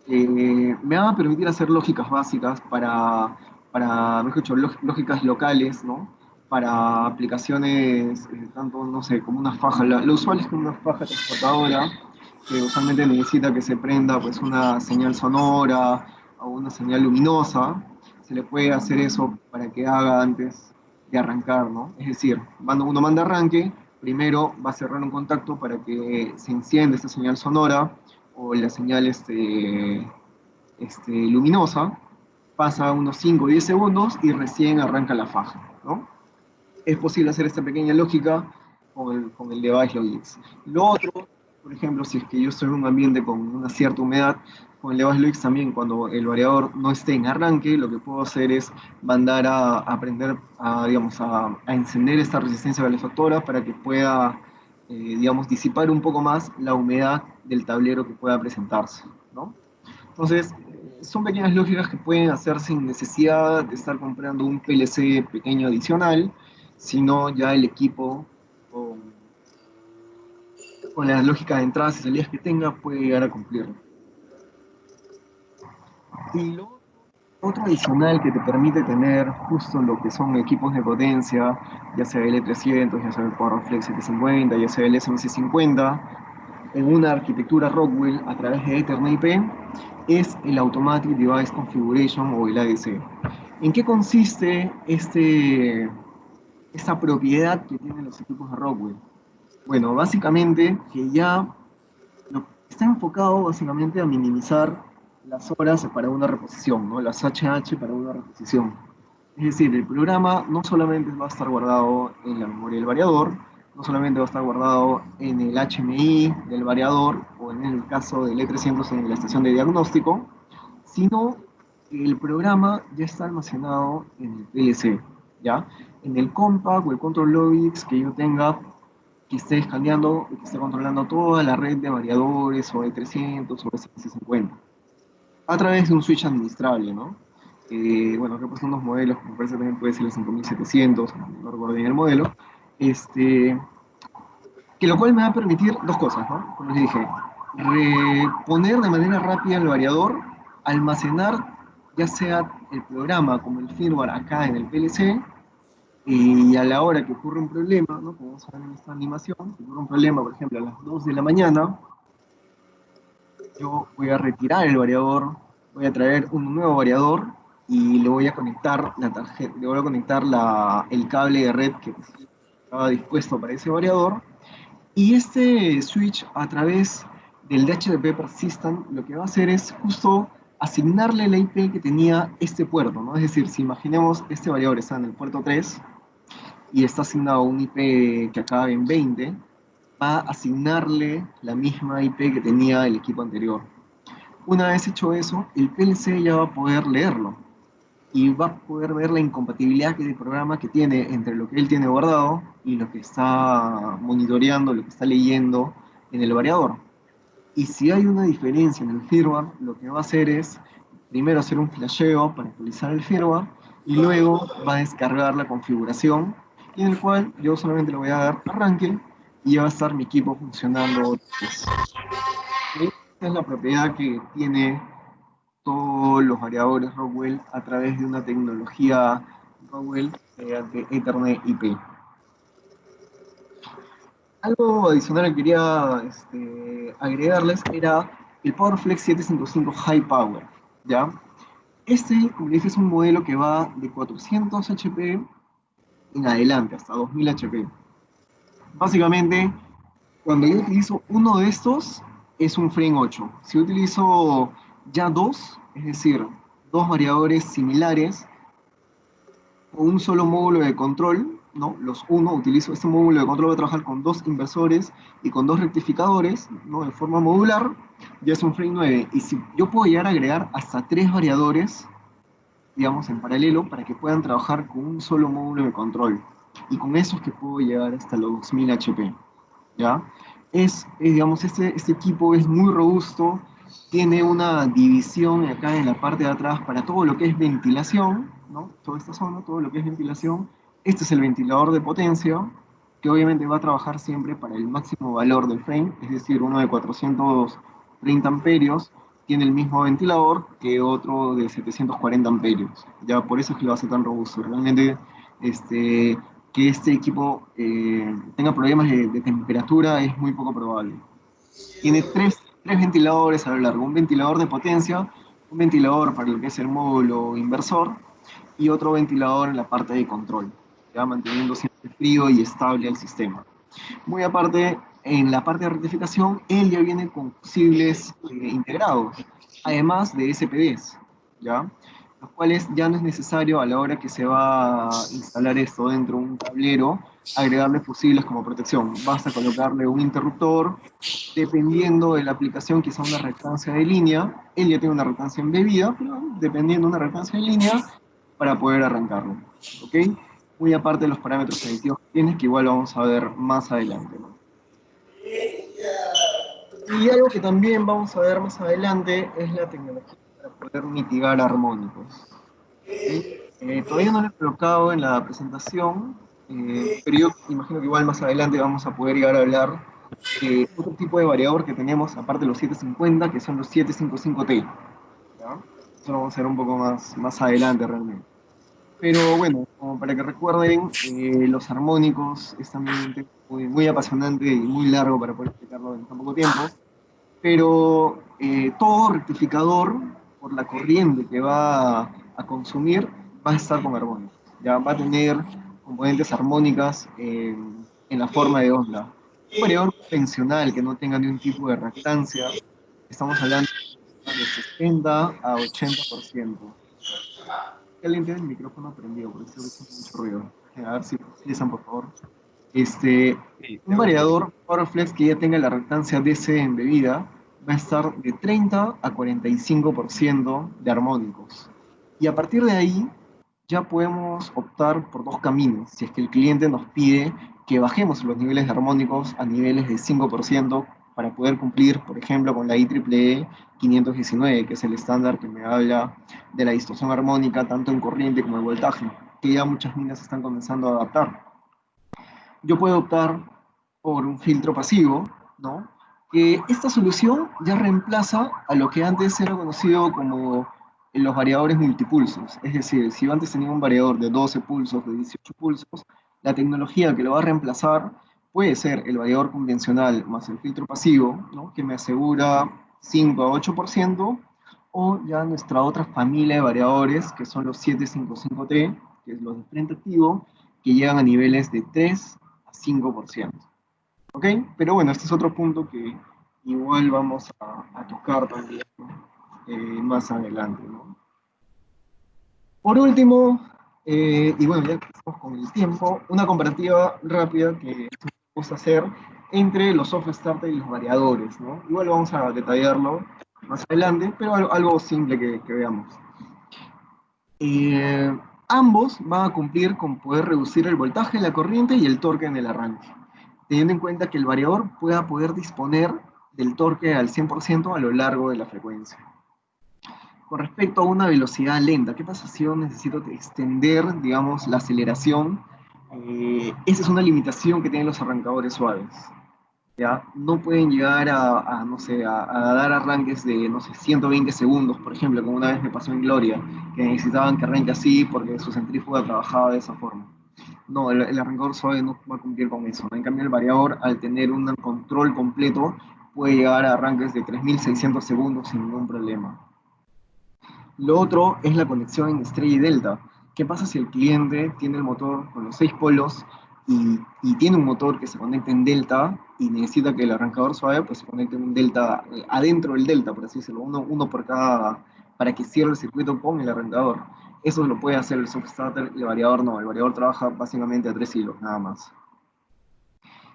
me van a permitir hacer lógicas básicas mejor dicho, lógicas locales, ¿no? Para aplicaciones, tanto, no sé, como una faja. Lo usual es como una faja transportadora, que usualmente necesita que se prenda pues una señal sonora o una señal luminosa. Se le puede hacer eso para que haga antes de arrancar, ¿no? Es decir, cuando uno manda arranque, primero va a cerrar un contacto para que se encienda esta señal sonora o la señal luminosa, pasa unos 5 o 10 segundos y recién arranca la faja, ¿no? Es posible hacer esta pequeña lógica con el device Logix. Lo otro, por ejemplo, si es que yo estoy en un ambiente con una cierta humedad, con el device Logix también, cuando el variador no esté en arranque, lo que puedo hacer es mandar a aprender, digamos, a encender esta resistencia calefactora para que pueda, digamos, disipar un poco más la humedad del tablero que pueda presentarse, ¿no? Entonces, son pequeñas lógicas que pueden hacer sin necesidad de estar comprando un PLC pequeño adicional, sino ya el equipo con, con las lógicas de entradas y salidas que tenga puede llegar a cumplirlo. Y lo otro adicional que te permite tener justo lo que son equipos de potencia, ya sea el E300, ya sea el PowerFlex 750, ya sea el SMC50, en una arquitectura Rockwell a través de Ethernet IP, es el Automatic Device Configuration o el ADC. ¿En qué consiste esta propiedad que tienen los equipos de Rockwell? Bueno, básicamente que ya está enfocado básicamente a minimizar las horas para una reposición, ¿no? Las HH para una reposición. Es decir, el programa no solamente va a estar guardado en la memoria del variador, no solamente va a estar guardado en el HMI del variador, o en el caso del E300 en la estación de diagnóstico, sino que el programa ya está almacenado en el PLC, ¿ya? En el compact o el control logix que yo tenga, que esté escaneando y que esté controlando toda la red de variadores o E300 o S50 a través de un switch administrable, ¿no? Bueno, acá pues unos modelos, me parece que también puede ser el 5700, no recuerdo bien el modelo, que lo cual me va a permitir dos cosas, ¿no? Como les dije, reponer de manera rápida el variador, almacenar ya sea el programa como el firmware acá en el PLC, y a la hora que ocurre un problema, ¿no? Como vamos a ver en esta animación, si ocurre un problema, por ejemplo, a las 2 de la mañana, yo voy a retirar el variador, voy a traer un nuevo variador y le voy a conectar la tarjeta, le voy a conectar el cable de red que estaba dispuesto para ese variador. Y este switch a través del DHCP Persistent lo que va a hacer es justo asignarle la IP que tenía este puerto, ¿no? Es decir, si imaginemos este variador está en el puerto 3 y está asignado un IP que acaba en 20, va a asignarle la misma IP que tenía el equipo anterior. Una vez hecho eso, el PLC ya va a poder leerlo y va a poder ver la incompatibilidad que el programa que tiene entre lo que él tiene guardado y lo que está monitoreando, lo que está leyendo en el variador. Y si hay una diferencia en el firmware, lo que va a hacer es primero hacer un flasheo para actualizar el firmware y luego va a descargar la configuración en el cual yo solamente le voy a dar arranque y ya va a estar mi equipo funcionando. Esta es la propiedad que tiene todos los variadores Rockwell a través de una tecnología Powell mediante Ethernet IP. Algo adicional que quería agregarles era el PowerFlex 755 High Power, ¿ya? Este, como les dije, es un modelo que va de 400 HP en adelante, hasta 2000 HP. Básicamente, cuando yo utilizo uno de estos, es un Frame 8. Si utilizo ya dos, es decir, dos variadores similares, o un solo módulo de control, ¿no? Los uno, utilizo este módulo de control, voy a trabajar con dos inversores y con dos rectificadores, ¿no? De forma modular, ya es un Frame 9. Y si yo puedo llegar a agregar hasta tres variadores, digamos, en paralelo, para que puedan trabajar con un solo módulo de control. Y con esos que puedo llegar hasta los 2000 HP, ¿ya? Digamos, este equipo es muy robusto, tiene una división acá en la parte de atrás para todo lo que es ventilación, ¿no? Toda esta zona, todo lo que es ventilación. Este es el ventilador de potencia, que obviamente va a trabajar siempre para el máximo valor del frame, es decir, uno de 430 amperios tiene el mismo ventilador que otro de 740 amperios. Ya por eso es que lo hace tan robusto. Realmente, que este equipo tenga problemas de temperatura es muy poco probable. Tiene tres ventiladores a lo largo, un ventilador de potencia, un ventilador para lo que es el módulo inversor y otro ventilador en la parte de control, ya manteniendo siempre frío y estable el sistema. Muy aparte, en la parte de rectificación, él ya viene con fusibles integrados, además de SPDs, ¿ya? Los cuales ya no es necesario a la hora que se va a instalar esto dentro de un tablero, agregarle fusibles como protección. Basta colocarle un interruptor, dependiendo de la aplicación, quizá una reactancia de línea, él ya tiene una reactancia embebida, pero dependiendo de una reactancia de línea, para poder arrancarlo, ¿ok? Muy aparte de los parámetros predictivos que tienes, que igual lo vamos a ver más adelante, ¿no? Y algo que también vamos a ver más adelante es la tecnología para poder mitigar armónicos. ¿Sí? Todavía no lo he colocado en la presentación, pero yo imagino que igual más adelante vamos a poder llegar a hablar de otro tipo de variador que tenemos, aparte de los 750, que son los 755T. ¿Ya? Eso lo vamos a ver un poco más adelante realmente. Pero bueno, como para que recuerden, los armónicos es también un tema muy apasionante y muy largo para poder explicarlo en tan poco tiempo, pero todo rectificador, por la corriente que va a consumir, va a estar con armónicos, ya va a tener componentes armónicas en la forma de onda. Un variador convencional que no tenga ningún tipo de reactancia, estamos hablando de 60 a 80%. Alguien tiene el micrófono prendido, porque estoy escuchando mucho ruido. A ver si empiezan, por favor. Este, Sí, un variador PowerFlex que ya tenga la reactancia DC embebida va a estar de 30 a 45% de armónicos. Y a partir de ahí ya podemos optar por dos caminos. Si es que el cliente nos pide que bajemos los niveles de armónicos a niveles de 5% para poder cumplir, por ejemplo, con la IEEE 519, que es el estándar que me habla de la distorsión armónica tanto en corriente como en voltaje, que ya muchas minas están comenzando a adaptar. Yo puedo optar por un filtro pasivo, ¿no? Que esta solución ya reemplaza a lo que antes era conocido como los variadores multipulsos. Es decir, si yo antes tenía un variador de 12 pulsos, de 18 pulsos, la tecnología que lo va a reemplazar puede ser el variador convencional más el filtro pasivo, ¿no? Que me asegura 5 a 8%, o ya nuestra otra familia de variadores, que son los 755T, que es los de frente activo, que llegan a niveles de 3 a 5%. ¿Ok? Pero bueno, este es otro punto que igual vamos a tocar también más adelante, ¿no? Por último, y bueno, ya que estamos con el tiempo, una comparativa rápida que vamos a hacer entre los soft starter y los variadores, ¿no? Igual vamos a detallarlo más adelante, pero algo simple que veamos. Eh, Ambos van a cumplir con poder reducir el voltaje, la corriente y el torque en el arranque, teniendo en cuenta que el variador pueda poder disponer del torque al 100% a lo largo de la frecuencia. Con respecto a una velocidad lenta, ¿qué pasa si yo necesito extender, digamos, la aceleración? Esa es una limitación que tienen los arrancadores suaves. ¿ya? No pueden llegar no sé, a dar arranques de, no sé, 120 segundos, por ejemplo, como una vez me pasó en Gloria, que necesitaban que arranque así porque su centrífuga trabajaba de esa forma. No, el arrancador suave no va a cumplir con eso, ¿no? En cambio, el variador, al tener un control completo, puede llegar a arranques de 3600 segundos sin ningún problema. Lo otro es la conexión en estrella y delta. ¿Qué pasa si el cliente tiene el motor con los 6 polos y tiene un motor que se conecta en delta y necesita que el arrancador suave pues, se conecte en un delta, adentro del delta, por así decirlo, uno por cada, para que cierre el circuito con el arrancador? Eso lo puede hacer el substarter, el variador no. El variador trabaja básicamente a 3 hilos, nada más.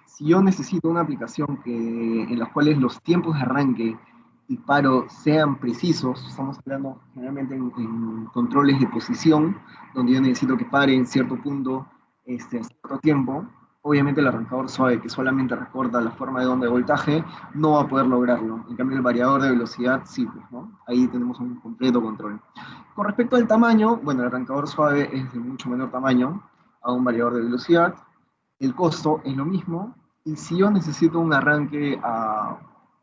Si yo necesito una aplicación en las cuales los tiempos de arranque y paro sean precisos, estamos hablando generalmente en controles de posición, donde yo necesito que pare en cierto punto, a cierto tiempo, obviamente el arrancador suave, que solamente recorta la forma de onda de voltaje, no va a poder lograrlo. En cambio, el variador de velocidad sí, pues, ¿no? Ahí tenemos un completo control. Con respecto al tamaño, bueno, el arrancador suave es de mucho menor tamaño a un variador de velocidad. El costo es lo mismo, y si yo necesito un arranque a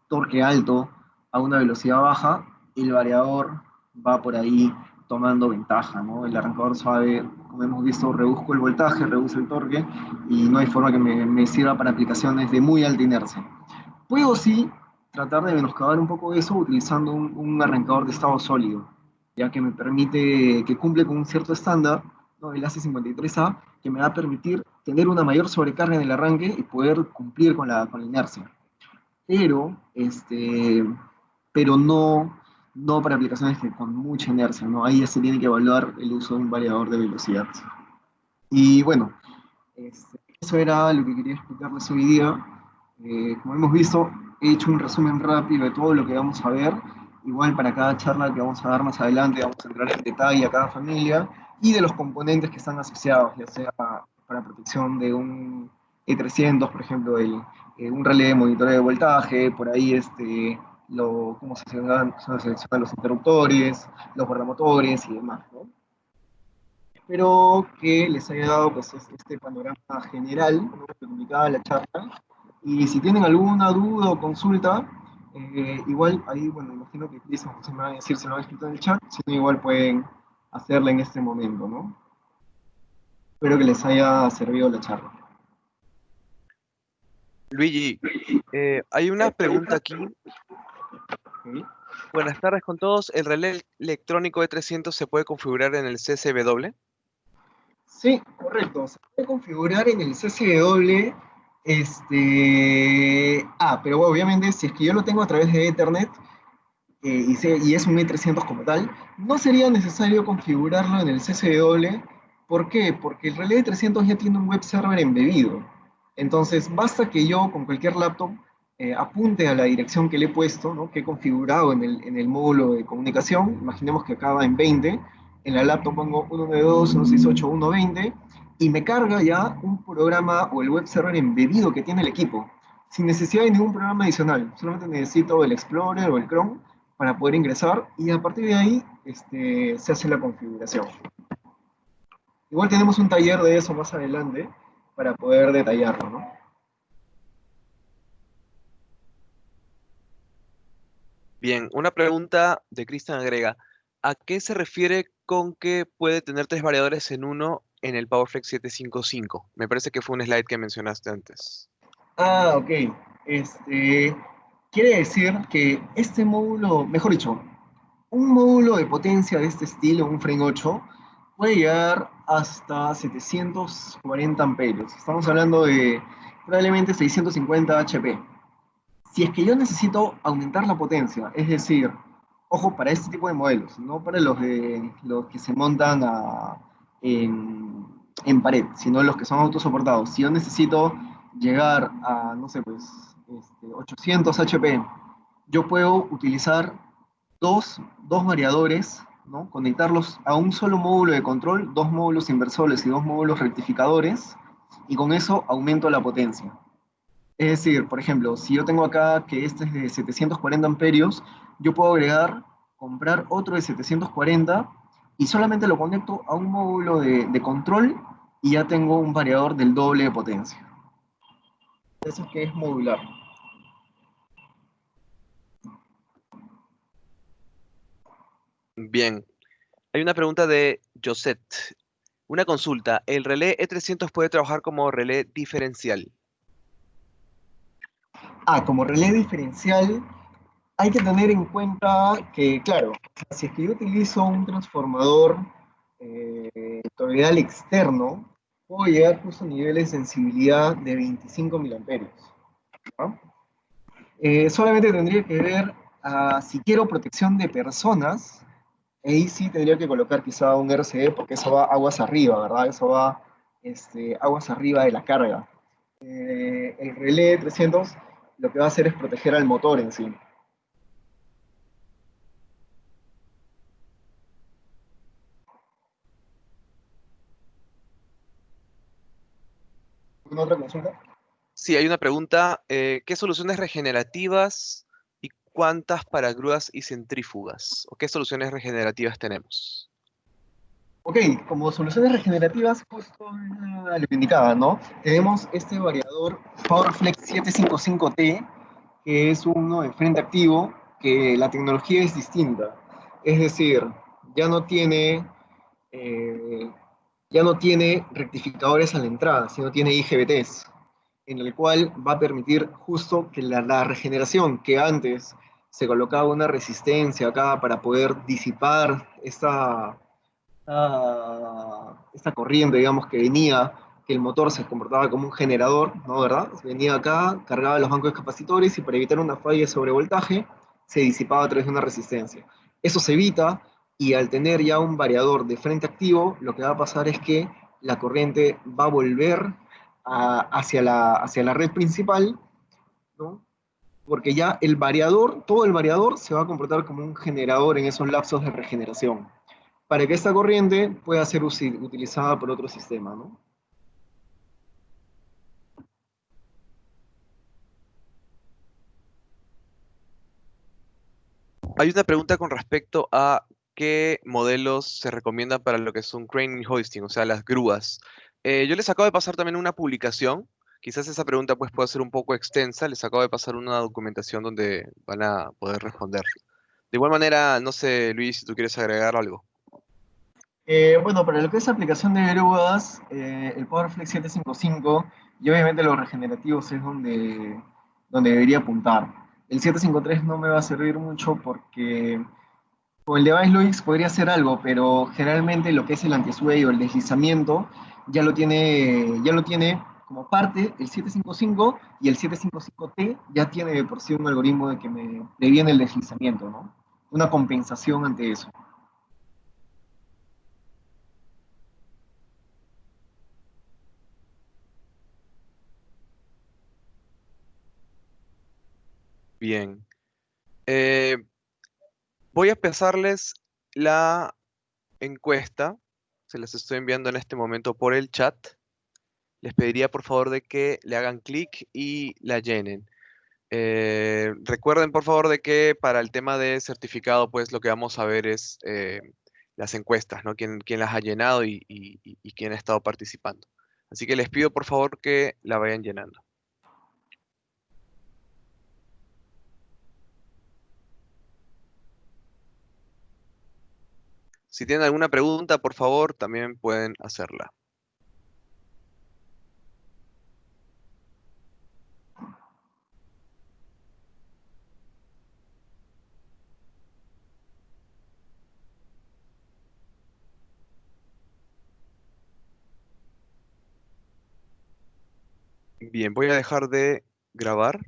torque alto a una velocidad baja, el variador va por ahí tomando ventaja, ¿no? El arrancador suave, como hemos visto, reduzco el voltaje, reduce el torque y no hay forma que me sirva para aplicaciones de muy alta inercia. Puedo sí tratar de menoscabar un poco eso utilizando un arrancador de estado sólido, ya que me permite, que cumple con un cierto estándar, ¿no? El AC53A, que me va a permitir tener una mayor sobrecarga en el arranque y poder cumplir con la inercia. Pero, pero no para aplicaciones con mucha inercia, ¿no? Ahí ya se tiene que evaluar el uso de un variador de velocidad. Y bueno, eso era lo que quería explicarles hoy día. Como hemos visto, he hecho un resumen rápido de todo lo que vamos a ver. Igual para cada charla que vamos a dar más adelante, vamos a entrar en detalle a cada familia y de los componentes que están asociados, ya sea para protección de un E300, por ejemplo, un relé de monitoreo de voltaje, por ahí cómo se seleccionan los interruptores, los guardamotores y demás, ¿no? Espero que les haya dado pues, este panorama general, ¿no? Comunicada la charla. Y si tienen alguna duda o consulta, igual ahí, bueno, imagino que Cris o José me van a decir si lo han escrito en el chat, si no, igual pueden hacerla en este momento, ¿no? Espero que les haya servido la charla. Luigi, hay una pregunta aquí. ¿Sí? Buenas tardes con todos. ¿El relé electrónico E300 se puede configurar en el CCW? Sí, correcto. Se puede configurar en el CCW, pero bueno, obviamente si es que yo lo tengo a través de Ethernet, y es un E300 como tal, no sería necesario configurarlo en el CCW. ¿Por qué? Porque el relé de 300 ya tiene un web server embebido. Entonces, basta que yo con cualquier laptop apunte a la dirección que le he puesto, ¿no? Que he configurado en el módulo de comunicación. Imaginemos que acaba en 20. En la laptop pongo 192.168.120 y me carga ya un programa o el web server embebido que tiene el equipo, sin necesidad de ningún programa adicional. Solamente necesito el Explorer o el Chrome para poder ingresar y a partir de ahí se hace la configuración. Igual tenemos un taller de eso más adelante para poder detallarlo, ¿no? Bien, una pregunta de Cristian agrega. ¿A qué se refiere con que puede tener tres variadores en uno en el PowerFlex 755? Me parece que fue un slide que mencionaste antes. Ah, ok. Quiere decir que este módulo, mejor dicho, un módulo de potencia de este estilo, un Frame 8, puede llegar hasta 740 amperios. Estamos hablando de probablemente 650 HP. Si es que yo necesito aumentar la potencia, es decir, ojo, para este tipo de modelos, no para los que se montan en pared, sino los que son autosoportados. Si yo necesito llegar a, no sé, pues, 800 HP, yo puedo utilizar dos variadores, ¿no? Conectarlos a un solo módulo de control, dos módulos inversores y dos módulos rectificadores, y con eso aumento la potencia. Es decir, por ejemplo, si yo tengo acá que este es de 740 amperios, yo puedo comprar otro de 740 y solamente lo conecto a un módulo de control y ya tengo un variador del doble de potencia. Eso es que es modular. Bien. Hay una pregunta de Josette. Una consulta. ¿El relé E300 puede trabajar como relé diferencial? Como relé diferencial, hay que tener en cuenta que, claro, si es que yo utilizo un transformador toroidal externo, puedo llegar justo a niveles de sensibilidad de 25 miliamperios, ¿no? Solamente tendría que ver si quiero protección de personas, ahí sí tendría que colocar quizá un RCE porque eso va aguas arriba, ¿verdad? Eso va aguas arriba de la carga. El relé 300 lo que va a hacer es proteger al motor en sí. ¿Alguna otra consulta? Sí, hay una pregunta. ¿Qué soluciones regenerativas y cuántas para grúas y centrífugas? ¿O qué soluciones regenerativas tenemos? Ok, como soluciones regenerativas, justo lo que indicaba, ¿no? Tenemos este variador PowerFlex 755T, que es uno de frente activo, que la tecnología es distinta. Es decir, ya no tiene, eh, ya no tiene rectificadores a la entrada, sino tiene IGBTs, en el cual va a permitir justo que la regeneración que antes se colocaba una resistencia acá para poder disipar esta corriente, digamos, que venía, que el motor se comportaba como un generador, ¿no? ¿Verdad? Venía acá, cargaba los bancos de capacitores y para evitar una falla de sobrevoltaje se disipaba a través de una resistencia. Eso se evita y al tener ya un variador de frente activo, lo que va a pasar es que la corriente va a volver hacia la red principal, ¿no? Porque ya el variador, todo el variador se va a comportar como un generador en esos lapsos de regeneración para que esta corriente pueda ser utilizada por otro sistema, ¿no? Hay una pregunta con respecto a qué modelos se recomiendan para lo que es un crane hoisting, o sea, las grúas. Yo les acabo de pasar también una publicación. Quizás esa pregunta pues pueda ser un poco extensa. Les acabo de pasar una documentación donde van a poder responder. De igual manera, no sé, Luis, si tú quieres agregar algo. Bueno, para lo que es aplicación de grúas, el PowerFlex 755 y obviamente los regenerativos es donde debería apuntar. El 753 no me va a servir mucho porque con el device Luix podría hacer algo, pero generalmente lo que es el anti-sway o el deslizamiento ya lo tiene como parte el 755 y el 755T ya tiene de por sí un algoritmo de que me previene el deslizamiento, ¿no? Una compensación ante eso. Bien. Eh, Voy a empezarles la encuesta. Se las estoy enviando en este momento por el chat. Les pediría por favor de que le hagan clic y la llenen. Recuerden por favor de que para el tema de certificado, pues lo que vamos a ver es las encuestas, ¿no? Quién las ha llenado y quién ha estado participando. Así que les pido por favor que la vayan llenando. Si tienen alguna pregunta, por favor, también pueden hacerla. Bien, voy a dejar de grabar.